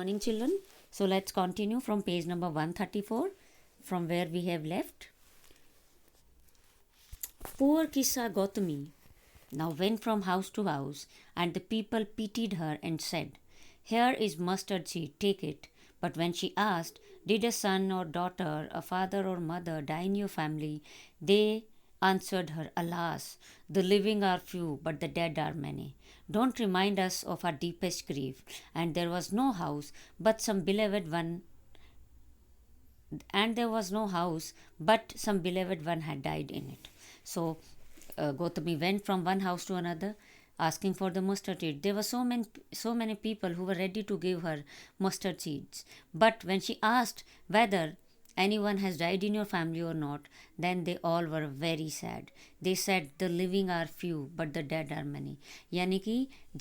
Morning, children. So let's continue from page number 134 from where we have left. Poor Kissa Gautami now went from house to house, and the people pitied her and said, "Here is mustard seed, take it." But when she asked, "Did a son or daughter, a father or mother die in your family?" they answered her, "Alas, the living are few, but the dead are many. Don't remind us of our deepest grief." And there was no house, but some beloved one and there was no house, but some beloved one had died in it. So Gautami went from one house to another, asking for the mustard seed. There were so many people who were ready to give her mustard seeds. But when she asked whether anyone has died in your family or not, then they all were very sad. They said, "The living are few, but the dead are many." यानी कि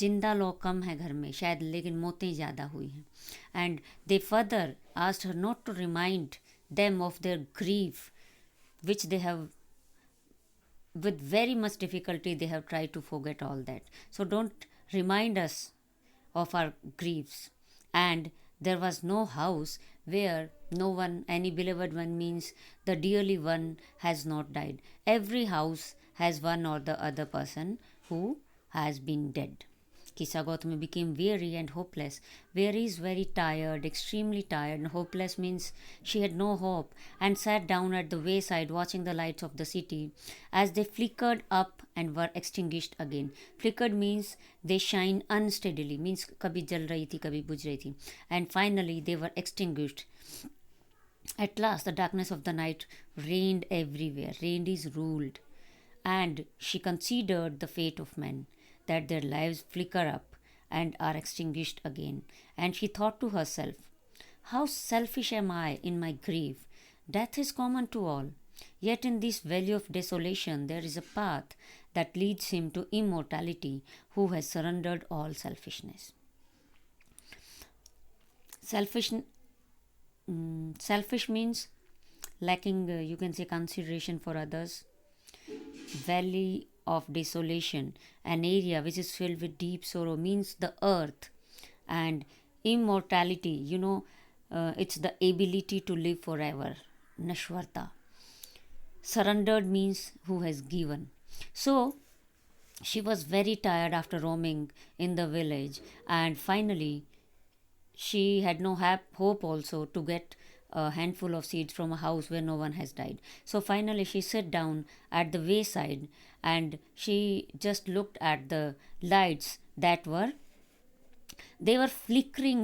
जिंदा लोग कम है घर में शायद, लेकिन मौतें ज़्यादा हुई हैं. And they further asked her not to remind them of their grief, which they have with very much difficulty they have tried to forget all that. So don't remind us of our griefs. And there was no house where no one, any beloved one, means the dearly one has not died. Every house has one or the other person who has been dead. Kissa Gautami became weary and hopeless. Weary is very tired, extremely tired, and hopeless means she had no hope, and sat down at the wayside watching the lights of the city as they flickered up and were extinguished again. Flickered means they shine unsteadily, means kabhi jal rahi thi, kabhi bujh rahi thi, and finally they were extinguished. At last, the darkness of the night reigned everywhere. Reigned is ruled. And she considered the fate of men, that their lives flicker up and are extinguished again. And she thought to herself, "How selfish am I in my grief! Death is common to all. Yet in this valley of desolation there is a path that leads him to immortality who has surrendered all selfishness." Selfish, selfish means lacking, you can say, consideration for others. Valley of desolation, an area which is filled with deep sorrow, means the earth. And immortality, it's the ability to live forever. Nashwarta. Surrendered means who has given. So she was very tired after roaming in the village, and finally she had no hope also to get a handful of seeds from a house where no one has died. So finally she sat down at the wayside and she just looked at the lights that were flickering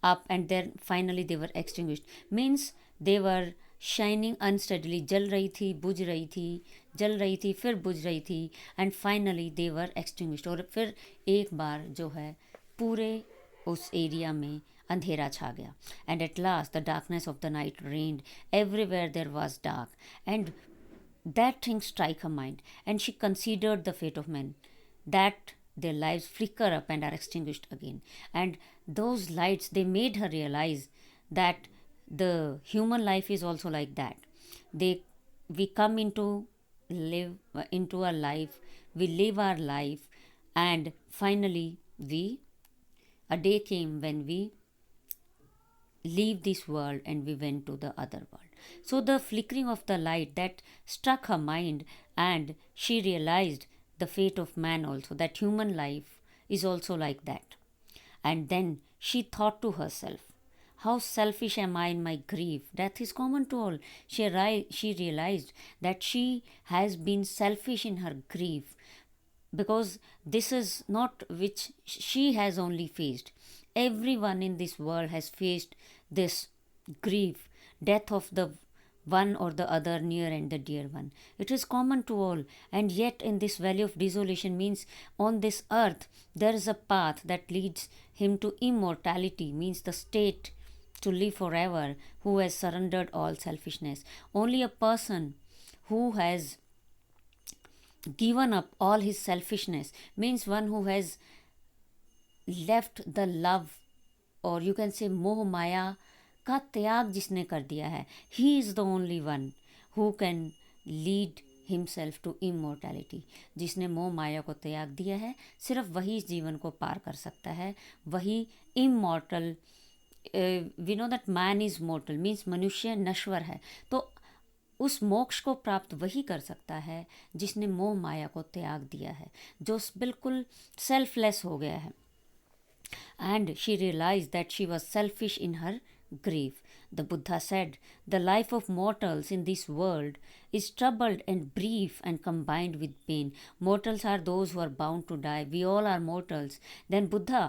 up, and then finally they were extinguished. Means they were shining unsteadily. जल रही थी, बुझ रही थी, जल रही थी, फिर बुझ रही थी, and finally they were extinguished. और फिर एक बार जो है पूरे उस एरिया में अंधेरा छा गया. And at last the darkness of the night reigned. Everywhere there was dark. And that thing struck her mind, and she considered the fate of men, that their lives flicker up and are extinguished again. And those lights, they made her realize that the human life is also like that. We come into live into our life, we live our life, and finally a day came when we leave this world and we went to the other world. So the flickering of the light, that struck her mind, and she realized the fate of man also, that human life is also like that. And then she thought to herself, "How selfish am I in my grief! Death is common to all." She realized that she has been selfish in her grief, because this is not which she has only faced. Everyone in this world has faced this grief, death of the one or the other near and the dear one. It is common to all, and yet in this valley of desolation, means on this earth there is a path that leads him to immortality, means the state to live forever, who has surrendered all selfishness. Only a person who has given up all his selfishness, means one who has left the love, or you can say मोह माया का त्याग जिसने कर दिया है, he is the only one who can lead himself to immortality. जिसने मोह माया को त्याग दिया है, सिर्फ वही इस जीवन को पार कर सकता है, वही immortal we know that man is mortal means मनुष्य नश्वर है. तो उस मोक्ष को प्राप्त वही कर सकता है जिसने मोह माया को त्याग दिया है, जो बिल्कुल सेल्फलेस हो गया है. And she realized that she was selfish in her grief. The Buddha said, "The life of mortals in this world is troubled and brief and combined with pain." Mortals are those who are bound to die. We all are mortals. Then Buddha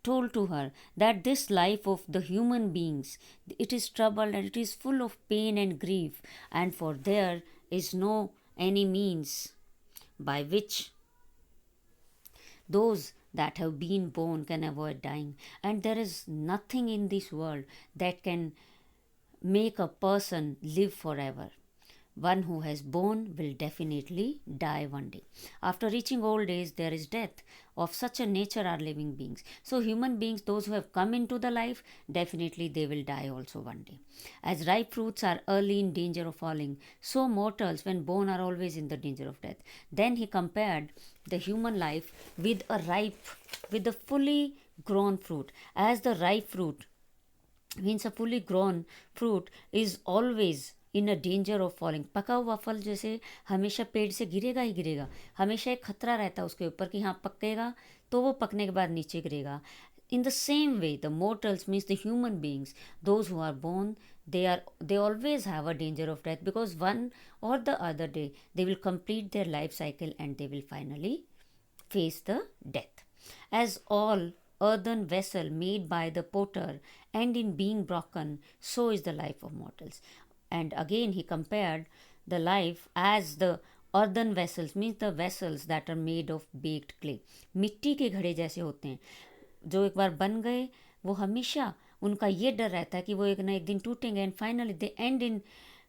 told to her that this life of the human beings, it is troubled and it is full of pain and grief, and for there is no any means by which those that have been born can avoid dying. And there is nothing in this world that can make a person live forever. One who has born will definitely die one day. After reaching old age, there is death. Of such a nature are living beings. So, human beings, those who have come into the life, definitely they will die also one day. As ripe fruits are early in danger of falling, so mortals, when born, are always in the danger of death. Then he compared the human life with a fully grown fruit. As the ripe fruit means a fully grown fruit is always in a danger of falling. पका हुआ फल जैसे हमेशा पेड़ से गिरेगा ही गिरेगा, हमेशा एक खतरा रहता है उसके ऊपर कि हाँ पकेगा तो वो पकने के बाद नीचे गिरेगा. In the same way, the mortals means the human beings, those who are born, they always have a danger of death, because one or the other day they will complete their life cycle and they will finally face the death. As all earthen vessel made by the potter end in being broken, so is the life of mortals. And again he compared the life as the earthen vessels means the vessels that are made of baked clay. मिट्टी के घड़े जैसे होते हैं जो एक बार बन गए, वो हमेशा उनका ये डर रहता है कि वो एक ना एक दिन टूटेंगे, and finally they end in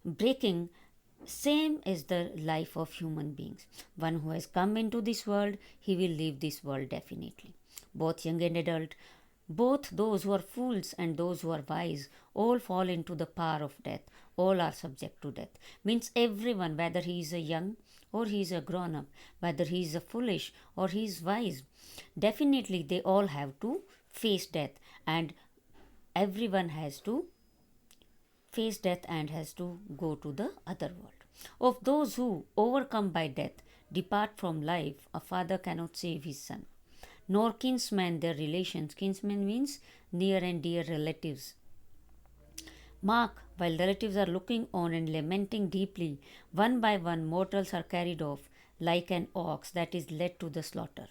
breaking. Same is the life of human beings. One who has come into this world, he will leave this world definitely. Both young and adult, both those who are fools and those who are wise, all fall into the power of death. All are subject to death. Means everyone, whether he is a young or he is a grown up, whether he is a foolish or he is wise, definitely they all have to face death, and everyone has to face death and has to go to the other world. Of those who overcome by death depart from life, a father cannot save his son, nor kinsmen their relations. Kinsmen means near and dear relatives. Mark, while relatives are looking on and lamenting deeply, one by one mortals are carried off like an ox that is led to the slaughter.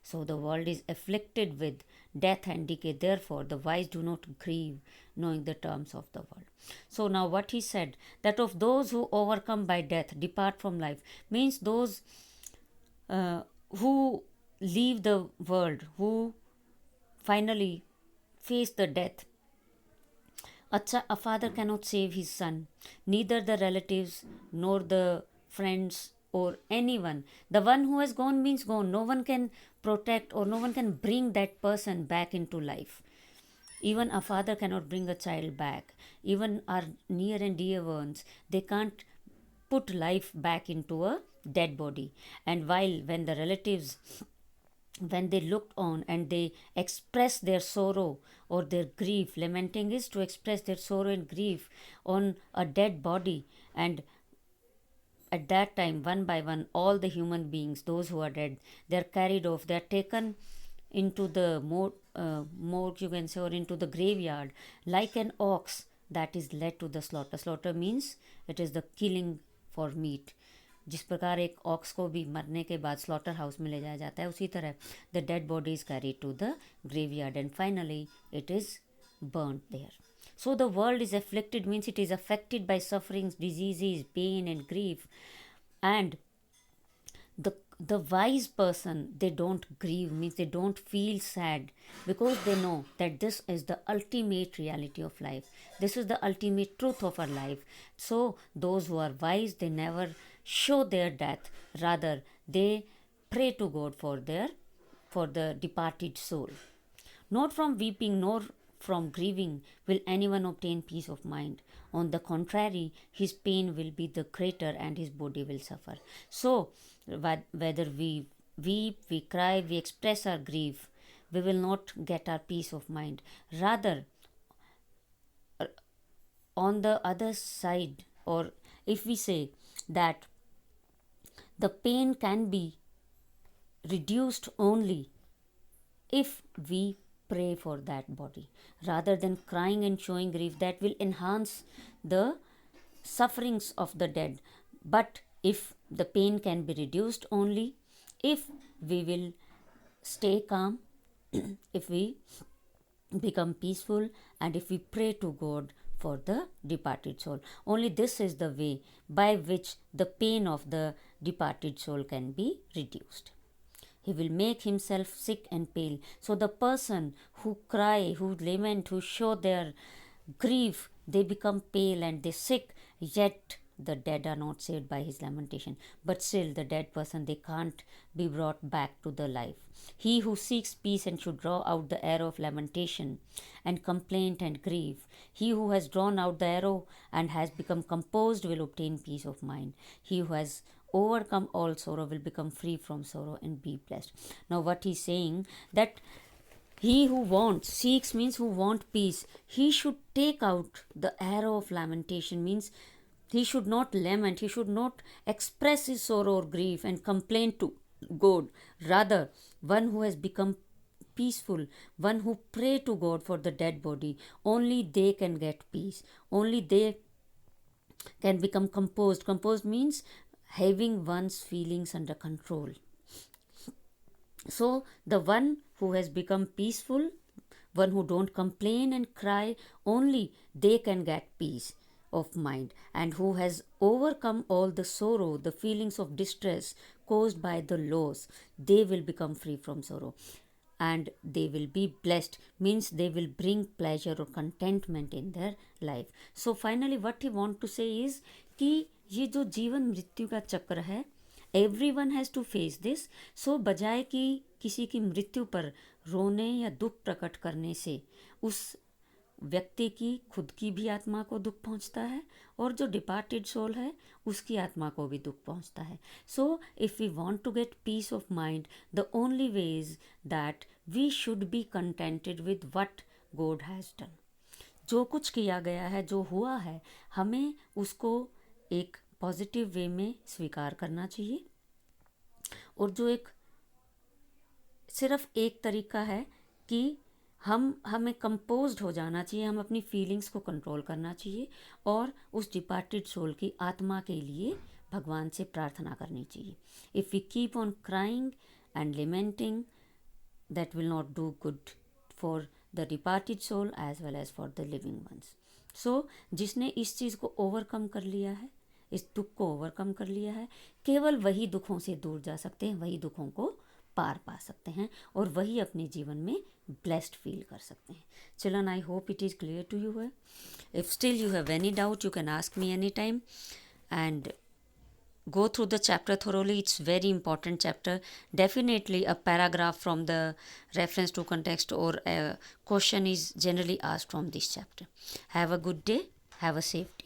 So the world is afflicted with death and decay. Therefore, the wise do not grieve, knowing the terms of the world. So now what he said, that of those who overcome by death depart from life, means those who leave the world, who finally face the death. A father cannot save his son, neither the relatives nor the friends or anyone. The one who has gone means gone. No one can protect or no one can bring that person back into life. Even a father cannot bring a child back. Even our near and dear ones, they can't put life back into a dead body. And when the relatives, when they looked on and they express their sorrow or their grief, lamenting is to express their sorrow and grief on a dead body, and at that time, one by one, all the human beings, those who are dead, they are carried off, they are taken into the morgue, you can say, or into the graveyard, like an ox that is led to the slaughter. Slaughter means it is the killing for meat. जिस प्रकार एक aux को भी मरने के बाद slaughter house में ले जाया जाता है, उसी तरह the dead body is carried to the graveyard and finally it is burnt there. So the world is afflicted means it is affected by sufferings, diseases, pain and grief. And the wise person, they don't grieve, means they don't feel sad, because they know that this is the ultimate reality of life. This is the ultimate truth of our life. So those who are wise, they never show their death, rather they pray to God for the departed soul. Not from weeping nor from grieving will anyone obtain peace of mind. On the contrary, his pain will be the greater and his body will suffer. So, whether we weep, we cry, we express our grief, we will not get our peace of mind. Rather, on the other side, or if we say that the pain can be reduced only if we pray for that body, rather than crying and showing grief, that will enhance the sufferings of the dead. But if the pain can be reduced only if we will stay calm, if we become peaceful, and if we pray to God for the departed soul. Only this is the way by which the pain of the departed soul can be reduced. He will make himself sick and pale. So the person who cry, who lament, who show their grief, they become pale and they sick, yet the dead are not saved by his lamentation. But still the dead person, they can't be brought back to the life. He who seeks peace and should draw out the arrow of lamentation and complaint and grief, he who has drawn out the arrow and has become composed will obtain peace of mind. He who has overcome all sorrow will become free from sorrow and be blessed. Now what he's saying, that he who wants, seeks means who want peace, he should take out the arrow of lamentation, means he should not lament, he should not express his sorrow or grief and complain to God. Rather, one who has become peaceful, one who pray to God for the dead body, only they can get peace. Only they can become composed. Composed means having one's feelings under control. So the one who has become peaceful, one who don't complain and cry, only they can get peace of mind, and who has overcome all the sorrow, the feelings of distress caused by the loss, they will become free from sorrow and they will be blessed, means they will bring pleasure or contentment in their life. So finally what he want to say is कि ये जो जीवन मृत्यु का चक्र है, everyone has to face this. So बजाय कि किसी की मृत्यु पर रोने या दुख प्रकट करने से उस व्यक्ति की खुद की भी आत्मा को दुख पहुंचता है और जो डिपार्टेड सोल है उसकी आत्मा को भी दुख पहुंचता है. So if we want to get peace of mind, the only way is that we should be contented with what God has done. जो कुछ किया गया है, जो हुआ है, हमें उसको एक पॉजिटिव वे में स्वीकार करना चाहिए. और जो एक सिर्फ एक तरीका है कि हमें कंपोज्ड हो जाना चाहिए, हम अपनी फीलिंग्स को कंट्रोल करना चाहिए और उस डिपार्टेड सोल की आत्मा के लिए भगवान से प्रार्थना करनी चाहिए. If we keep on crying and lamenting, that will not do good for the departed soul as well as for the living ones. So जिसने इस चीज़ को ओवरकम कर लिया है, इस दुख को ओवरकम कर लिया है, केवल वही दुखों से दूर जा सकते हैं, वही दुखों को पार पा सकते हैं और वही अपने जीवन में ब्लेस्ड फील कर सकते हैं. Children, I hope it is clear to you. If still you have any doubt, you can ask me anytime and go through the chapter thoroughly. It's very important chapter. Definitely a paragraph from the reference to context or a question is generally asked from this chapter. Have a good day. Have a safe day.